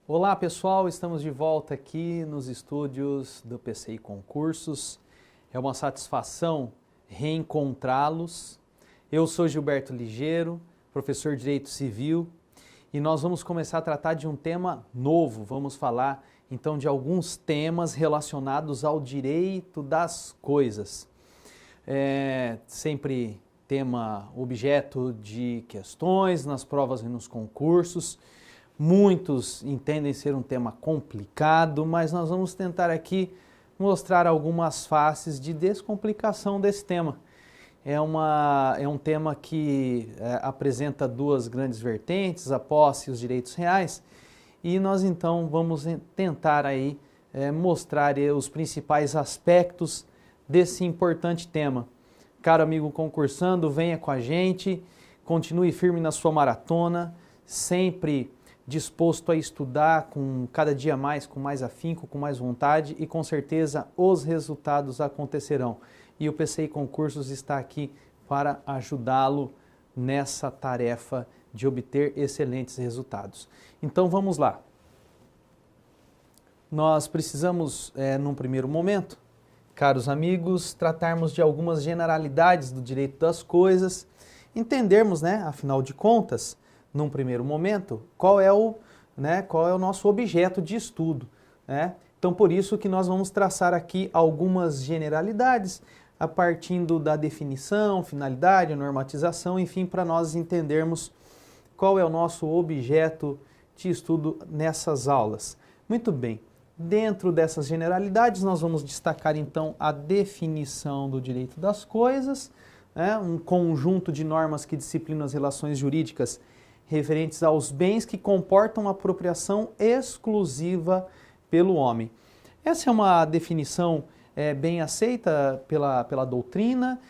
Olá pessoal, estamos de volta aqui nos estúdios do PCI Concursos. É uma satisfação reencontrá-los. Eu sou Gilberto Ligeiro, professor de Direito Civil, e nós vamos começar a tratar de um tema novo. Vamos falar então de alguns temas relacionados ao direito das coisas. Sempre tema objeto de questões nas provas e nos concursos. Muitos entendem ser um tema complicado, mas nós vamos tentar aqui mostrar algumas faces de descomplicação desse tema. É um tema que apresenta duas grandes vertentes, a posse e os direitos reais, e nós então vamos tentar aí mostrar os principais aspectos desse importante tema. Caro amigo concursando, venha com a gente, continue firme na sua maratona, sempre disposto a estudar com cada dia mais, com mais afinco, com mais vontade e com certeza os resultados acontecerão. E o PCI Concursos está aqui para ajudá-lo nessa tarefa de obter excelentes resultados. Então vamos lá. Nós precisamos, num primeiro momento, caros amigos, tratarmos de algumas generalidades do direito das coisas, entendermos, afinal de contas, num primeiro momento, qual é o nosso objeto de estudo. Então, por isso que nós vamos traçar aqui algumas generalidades, a partir da definição, finalidade, normatização, enfim, para nós entendermos qual é o nosso objeto de estudo nessas aulas. Muito bem, dentro dessas generalidades, nós vamos destacar então a definição do direito das coisas, um conjunto de normas que disciplinam as relações jurídicas referentes aos bens que comportam apropriação exclusiva pelo homem. Essa é uma definição bem aceita pela doutrina.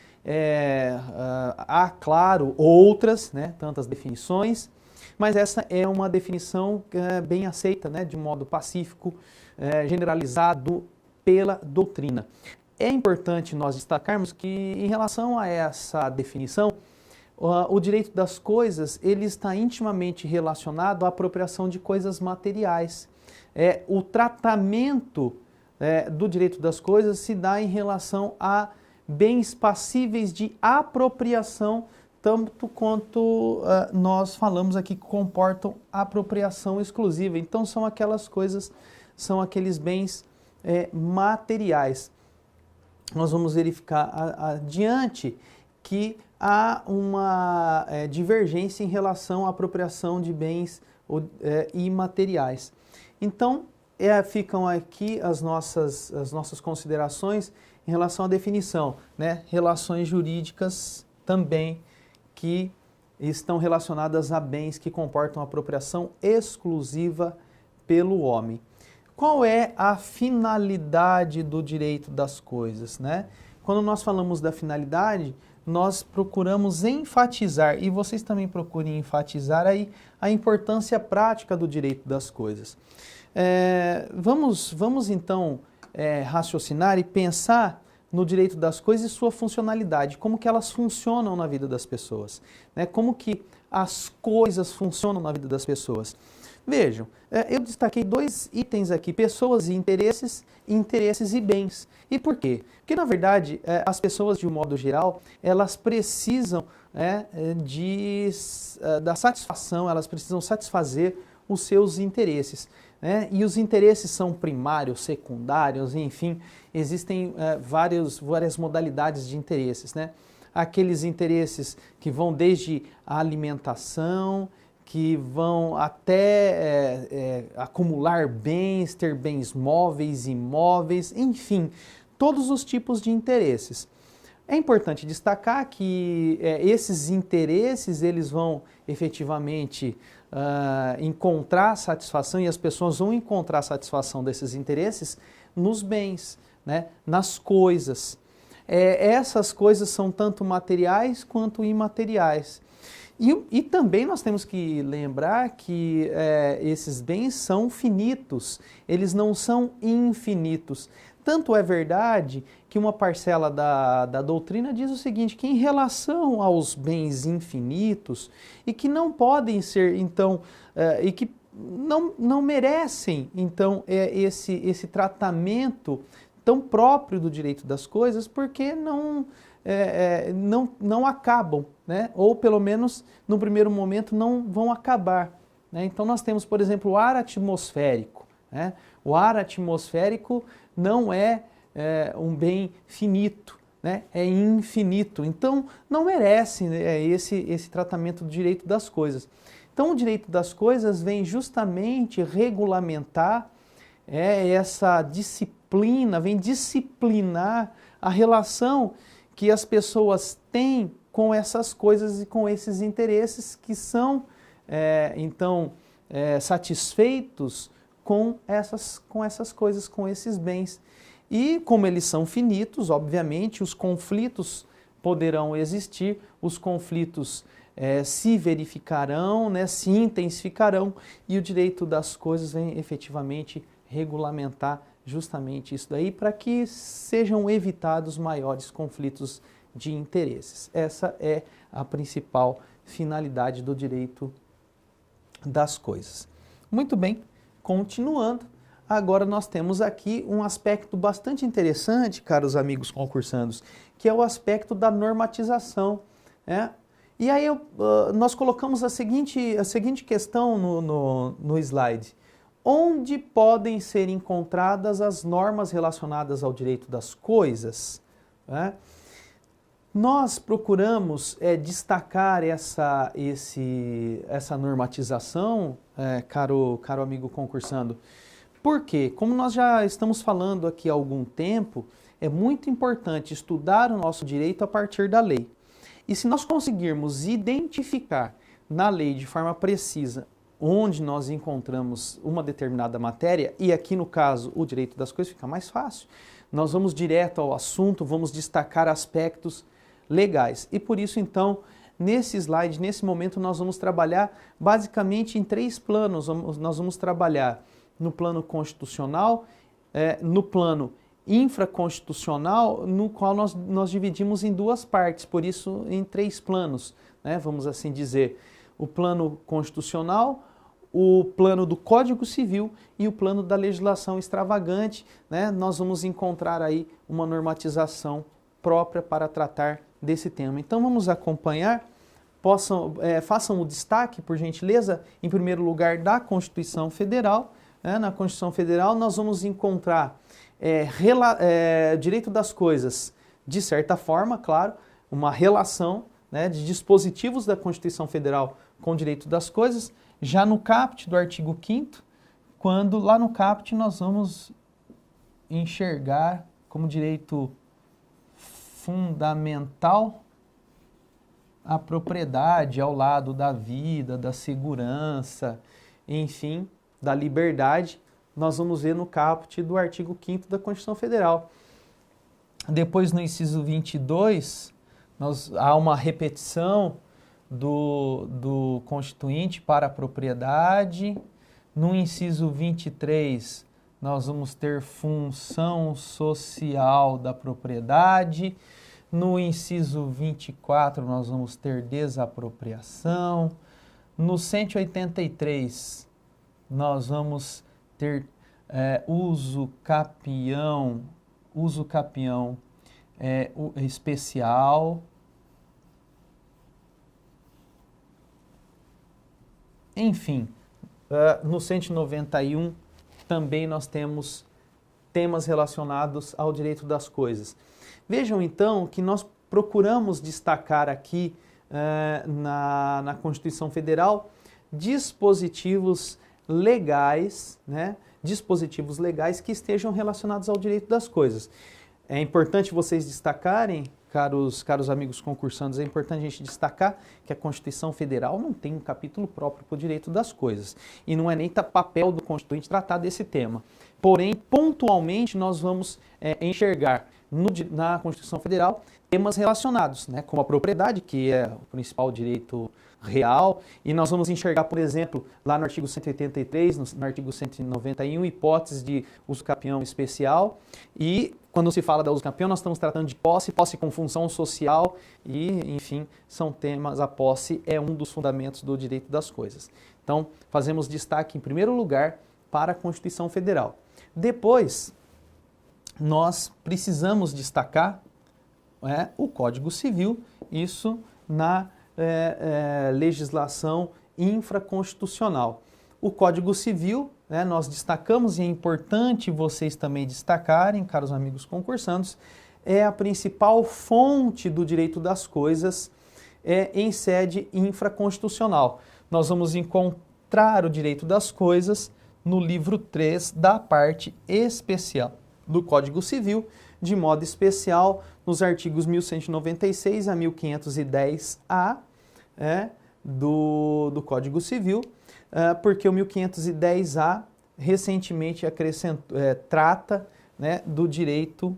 Há, claro, outras, tantas definições, mas essa é uma definição bem aceita, de modo pacífico, generalizado pela doutrina. É importante nós destacarmos que, em relação a essa definição, o direito das coisas ele está intimamente relacionado à apropriação de coisas materiais. O tratamento do direito das coisas se dá em relação a bens passíveis de apropriação, tanto quanto nós falamos aqui que comportam apropriação exclusiva. Então são aquelas coisas, são aqueles bens materiais. Nós vamos verificar adiante que há uma divergência em relação à apropriação de bens imateriais. Então, ficam aqui as nossas considerações em relação à definição, relações jurídicas também que estão relacionadas a bens que comportam apropriação exclusiva pelo homem. Qual é a finalidade do direito das coisas, Quando nós falamos da finalidade, nós procuramos enfatizar, e vocês também procurem enfatizar aí, a importância prática do direito das coisas. Vamos então raciocinar e pensar no direito das coisas e sua funcionalidade, como que elas funcionam na vida das pessoas, como que as coisas funcionam na vida das pessoas. Vejam, eu destaquei dois itens aqui, pessoas e interesses e bens. E por quê? Porque, na verdade, as pessoas, de um modo geral, elas precisam da satisfação, elas precisam satisfazer os seus interesses. E os interesses são primários, secundários, enfim, existem várias modalidades de interesses. Aqueles interesses que vão desde a alimentação, que vão até acumular bens, ter bens móveis, imóveis, enfim, todos os tipos de interesses. É importante destacar que esses interesses eles vão efetivamente encontrar satisfação e as pessoas vão encontrar satisfação desses interesses nos bens, nas coisas. Essas coisas são tanto materiais quanto imateriais. E também nós temos que lembrar que esses bens são finitos, eles não são infinitos. Tanto é verdade que uma parcela da doutrina diz o seguinte, que em relação aos bens infinitos e que não podem ser, então, e que não merecem, então, esse tratamento tão próprio do direito das coisas, porque não acabam, né? Ou pelo menos no primeiro momento não vão acabar, né? Então nós temos, por exemplo, o ar atmosférico, né? O ar atmosférico não é um bem finito, né? É infinito, então não merece, né, esse tratamento do direito das coisas. Então o direito das coisas vem justamente regulamentar essa disciplina, vem disciplinar a relação que as pessoas têm com essas coisas e com esses interesses que são, satisfeitos com essas coisas, com esses bens. E como eles são finitos, obviamente, os conflitos poderão existir, os conflitos se verificarão, né, se intensificarão, e o direito das coisas vem efetivamente regulamentar justamente isso daí para que sejam evitados maiores conflitos de interesses. Essa é a principal finalidade do direito das coisas. Muito bem, continuando, agora nós temos aqui um aspecto bastante interessante, caros amigos concursandos, que é o aspecto da normatização, né? E aí nós colocamos a seguinte questão no slide. Onde podem ser encontradas as normas relacionadas ao direito das coisas? Né? Nós procuramos destacar essa normatização, caro amigo concursando, porque, como nós já estamos falando aqui há algum tempo, é muito importante estudar o nosso direito a partir da lei. E se nós conseguirmos identificar na lei de forma precisa onde nós encontramos uma determinada matéria, e aqui no caso o direito das coisas fica mais fácil, nós vamos direto ao assunto, vamos destacar aspectos legais. E por isso então, nesse slide, nesse momento, nós vamos trabalhar basicamente em 3 planos. Nós vamos trabalhar no plano constitucional, no plano infraconstitucional, no qual nós dividimos em 2 partes, por isso em 3 planos, né? Vamos assim dizer, o plano constitucional, o plano do Código Civil e o plano da legislação extravagante, né? Nós vamos encontrar aí uma normatização própria para tratar desse tema. Então vamos acompanhar, façam o destaque, por gentileza, em primeiro lugar da Constituição Federal. Na Constituição Federal nós vamos encontrar direito das coisas, de certa forma, claro, uma relação, né, de dispositivos da Constituição Federal com o direito das coisas, já no caput do artigo 5º, quando lá no caput nós vamos enxergar como direito fundamental a propriedade ao lado da vida, da segurança, enfim, da liberdade, nós vamos ver no caput do artigo 5º da Constituição Federal. Depois, no inciso 22, há uma repetição do Constituinte para a propriedade. No inciso 23, nós vamos ter função social da propriedade. No inciso 24, nós vamos ter desapropriação. No 183, nós vamos ter uso capião especial. Enfim, no 191 também nós temos temas relacionados ao direito das coisas. Vejam então que nós procuramos destacar aqui na Constituição Federal dispositivos legais, né? Dispositivos legais que estejam relacionados ao direito das coisas. É importante vocês destacarem, caros amigos concursandos, é importante a gente destacar que a Constituição Federal não tem um capítulo próprio para o direito das coisas. E não é nem papel do Constituinte tratar desse tema. Porém, pontualmente, nós vamos enxergar na Constituição Federal temas relacionados, né, como a propriedade, que é o principal direito real, e nós vamos enxergar, por exemplo, lá no artigo 183, no artigo 191, hipóteses de uso capião especial, e quando se fala da uso capião, nós estamos tratando de posse, posse com função social, e, enfim, são temas, a posse é um dos fundamentos do direito das coisas. Então, fazemos destaque, em primeiro lugar, para a Constituição Federal. Depois, nós precisamos destacar o Código Civil, isso na legislação infraconstitucional. O Código Civil, nós destacamos, e é importante vocês também destacarem, caros amigos concursandos, é a principal fonte do direito das coisas em sede infraconstitucional. Nós vamos encontrar o direito das coisas no livro 3 da parte especial do Código Civil, de modo especial nos artigos 1196 a 1510-A do Código Civil, porque o 1510-A recentemente trata, do direito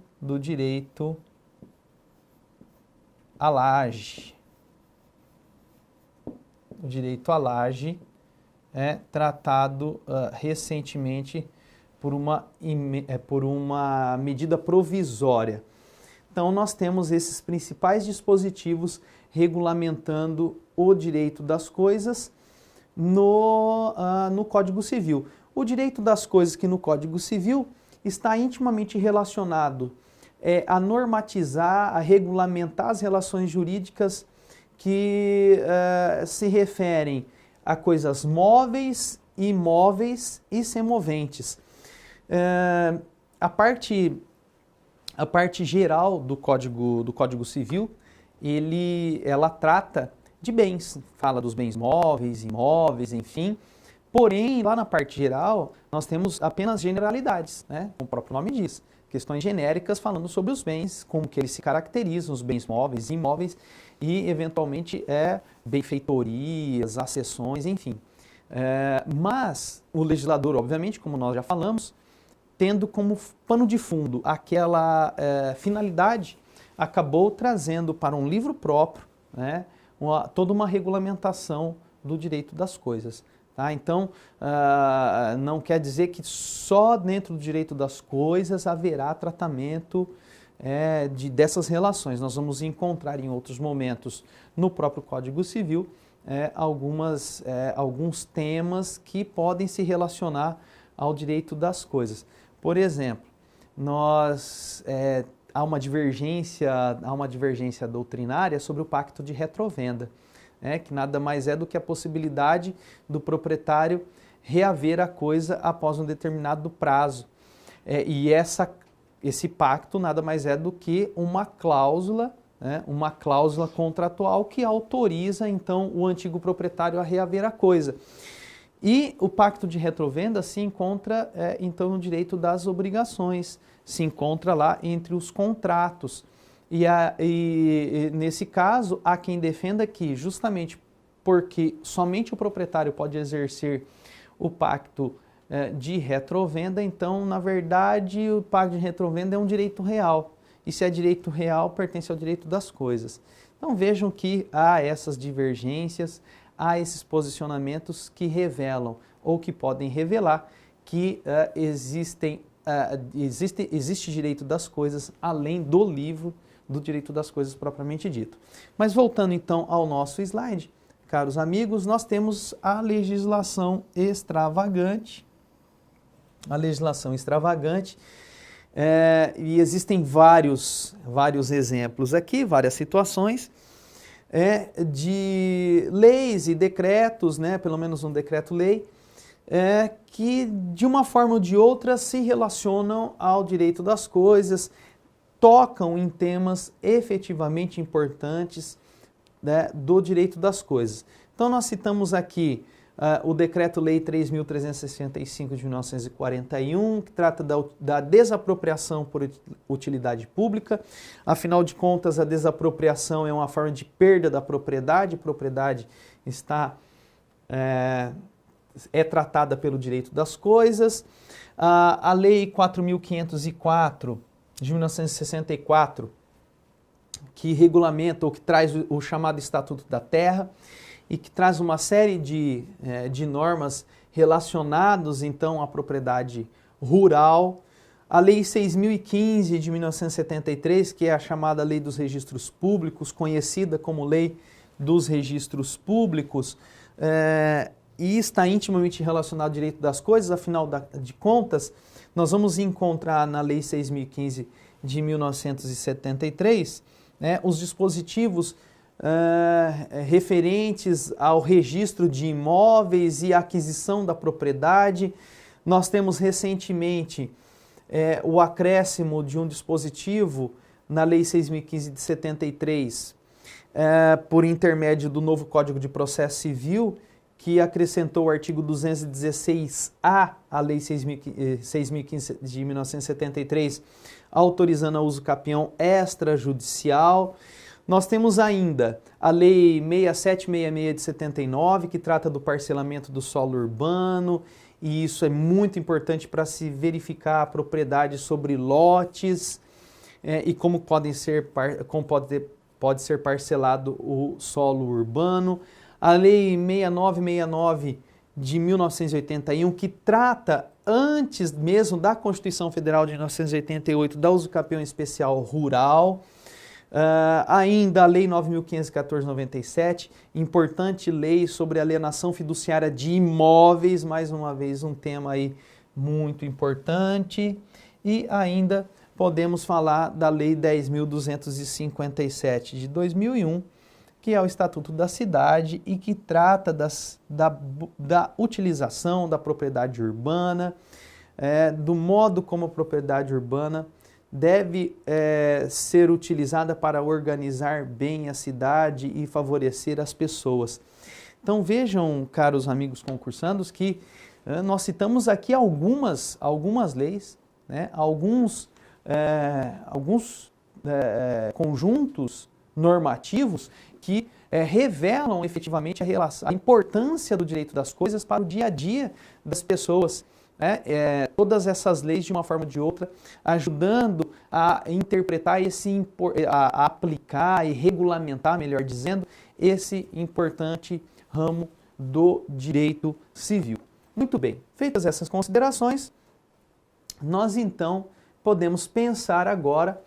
à laje. O direito à laje é tratado recentemente por uma medida provisória. Então, nós temos esses principais dispositivos regulamentando o direito das coisas no Código Civil. O direito das coisas que no Código Civil está intimamente relacionado a normatizar, a regulamentar as relações jurídicas que se referem a coisas móveis, imóveis e semoventes. A parte geral do Código Civil, ela trata de bens, fala dos bens móveis, imóveis, enfim. Porém, lá na parte geral, nós temos apenas generalidades, como o próprio nome diz. Questões genéricas falando sobre os bens, como que eles se caracterizam, os bens móveis e imóveis, e eventualmente benfeitorias, acessões, enfim. Mas o legislador, obviamente, como nós já falamos, tendo como pano de fundo aquela finalidade, acabou trazendo para um livro próprio toda uma regulamentação do direito das coisas. Tá? Então, não quer dizer que só dentro do direito das coisas haverá tratamento dessas relações. Nós vamos encontrar em outros momentos no próprio Código Civil alguns temas que podem se relacionar ao direito das coisas. Por exemplo, há uma divergência doutrinária sobre o pacto de retrovenda, que nada mais é do que a possibilidade do proprietário reaver a coisa após um determinado prazo. E esse pacto nada mais é do que uma cláusula contratual que autoriza, então, o antigo proprietário a reaver a coisa. E o pacto de retrovenda se encontra, então, no direito das obrigações, se encontra lá entre os contratos. E nesse caso, há quem defenda que, justamente porque somente o proprietário pode exercer o pacto de retrovenda, então, na verdade, o pacto de retrovenda é um direito real. E se é direito real, pertence ao direito das coisas. Então, vejam que há essas divergências, há esses posicionamentos que revelam, ou que podem revelar, que existe direito das coisas além do livro do direito das coisas propriamente dito. Mas voltando então ao nosso slide, caros amigos, nós temos a legislação extravagante. A legislação extravagante, e existem vários exemplos aqui, várias situações, de leis e decretos, pelo menos um decreto-lei, que de uma forma ou de outra se relacionam ao direito das coisas, tocam em temas efetivamente importantes do direito das coisas. Então nós citamos aqui o Decreto-Lei 3.365 de 1941, que trata da desapropriação por utilidade pública. Afinal de contas, a desapropriação é uma forma de perda da propriedade. A propriedade é tratada pelo direito das coisas. A Lei 4.504 de 1964 que regulamenta ou que traz o chamado Estatuto da Terra e que traz uma série de normas relacionadas então à propriedade rural. A Lei 6.015 de 1973, que é a chamada Lei dos Registros Públicos, conhecida como Lei dos Registros Públicos, e está intimamente relacionado ao direito das coisas, afinal de contas, nós vamos encontrar na Lei 6.015 de 1973, os dispositivos referentes ao registro de imóveis e aquisição da propriedade. Nós temos recentemente o acréscimo de um dispositivo na Lei 6.015 de 73, por intermédio do novo Código de Processo Civil, que acrescentou o artigo 216A à Lei 6.015 de 1973, autorizando o uso capião extrajudicial. Nós temos ainda a Lei 6766 de 79, que trata do parcelamento do solo urbano, e isso é muito importante para se verificar a propriedade sobre lotes e como pode ser parcelado o solo urbano. A Lei 6969 de 1981, que trata, antes mesmo da Constituição Federal de 1988, da uso capião especial rural. Ainda a Lei 9.514/97, importante lei sobre alienação fiduciária de imóveis, mais uma vez um tema aí muito importante. E ainda podemos falar da Lei 10.257 de 2001, que é o Estatuto da Cidade e que trata da utilização da propriedade urbana, do modo como a propriedade urbana deve ser utilizada para organizar bem a cidade e favorecer as pessoas. Então vejam, caros amigos concursandos, que nós citamos aqui algumas leis, alguns conjuntos normativos que revelam efetivamente a importância do direito das coisas para o dia a dia das pessoas. Todas essas leis, de uma forma ou de outra, ajudando a interpretar, a aplicar e regulamentar, melhor dizendo, esse importante ramo do direito civil. Muito bem, feitas essas considerações, nós então podemos pensar agora,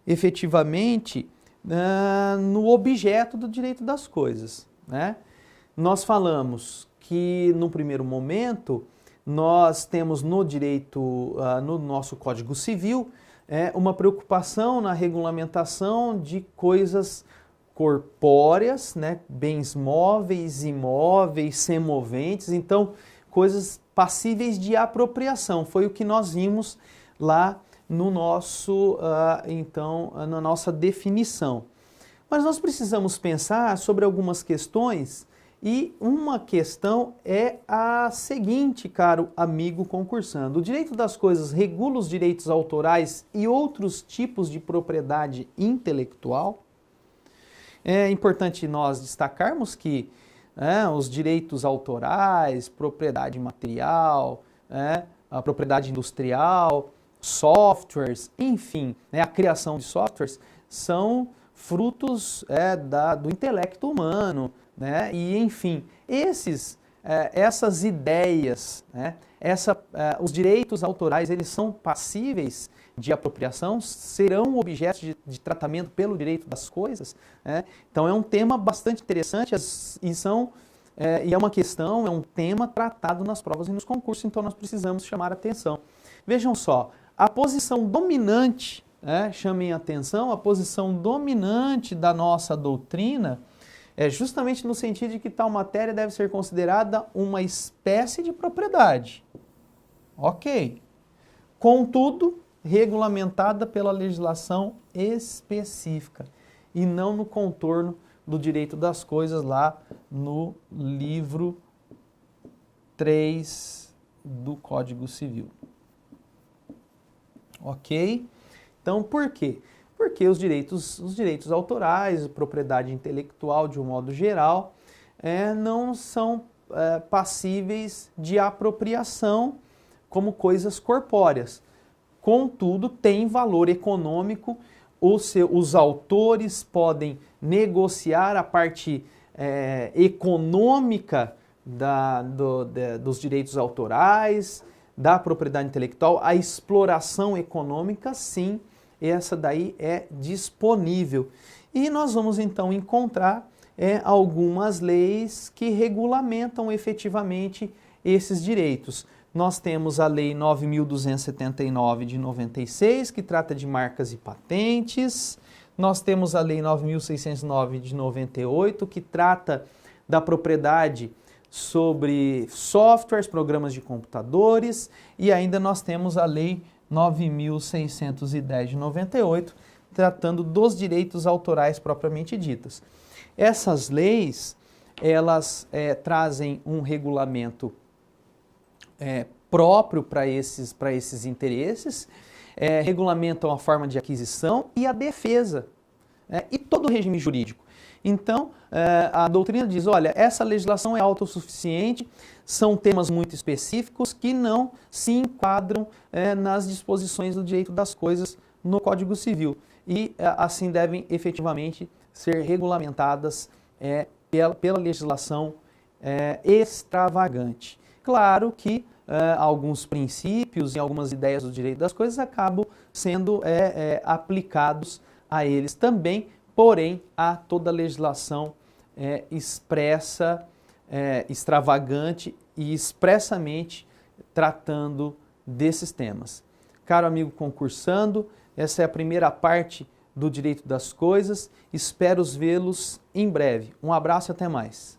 efetivamente, no objeto do direito das coisas. Nós falamos que, no primeiro momento, nós temos no direito, no nosso Código Civil, uma preocupação na regulamentação de coisas corpóreas, bens móveis, imóveis, semoventes, então coisas passíveis de apropriação. Foi o que nós vimos lá no nosso, na nossa definição. Mas nós precisamos pensar sobre algumas questões. E uma questão é a seguinte, caro amigo concursando. O direito das coisas regula os direitos autorais e outros tipos de propriedade intelectual? É importante nós destacarmos que os direitos autorais, propriedade material, a propriedade industrial, softwares, enfim, a criação de softwares são frutos do intelecto humano. E, enfim, essas ideias, os direitos autorais, eles são passíveis de apropriação, serão objeto de tratamento pelo direito das coisas. Então, é um tema bastante interessante e é uma questão, é um tema tratado nas provas e nos concursos, então nós precisamos chamar a atenção. Vejam só, a posição dominante, chamem a atenção, a posição dominante da nossa doutrina é justamente no sentido de que tal matéria deve ser considerada uma espécie de propriedade. Ok. Contudo, regulamentada pela legislação específica e não no contorno do direito das coisas lá no livro 3 do Código Civil. Ok? Então, por quê? Porque os direitos autorais, propriedade intelectual de um modo geral, não são passíveis de apropriação como coisas corpóreas. Contudo, tem valor econômico os autores podem negociar a parte econômica dos direitos autorais, da propriedade intelectual, a exploração econômica, sim, essa daí é disponível. E nós vamos então encontrar algumas leis que regulamentam efetivamente esses direitos. Nós temos a Lei 9.279 de 96, que trata de marcas e patentes. Nós temos a Lei 9.609 de 98, que trata da propriedade sobre softwares, programas de computadores. E ainda nós temos a Lei 9.610 de 98, tratando dos direitos autorais propriamente ditos. Essas leis, elas trazem um regulamento próprio para esses interesses, regulamentam a forma de aquisição e a defesa, e todo o regime jurídico. Então, a doutrina diz, olha, essa legislação é autossuficiente, são temas muito específicos que não se enquadram nas disposições do direito das coisas no Código Civil e assim devem efetivamente ser regulamentadas pela legislação extravagante. Claro que alguns princípios e algumas ideias do direito das coisas acabam sendo aplicados a eles também, porém há toda a legislação expressa, extravagante e expressamente tratando desses temas. Caro amigo concursando, essa é a primeira parte do direito das coisas. Espero vê-los em breve. Um abraço e até mais.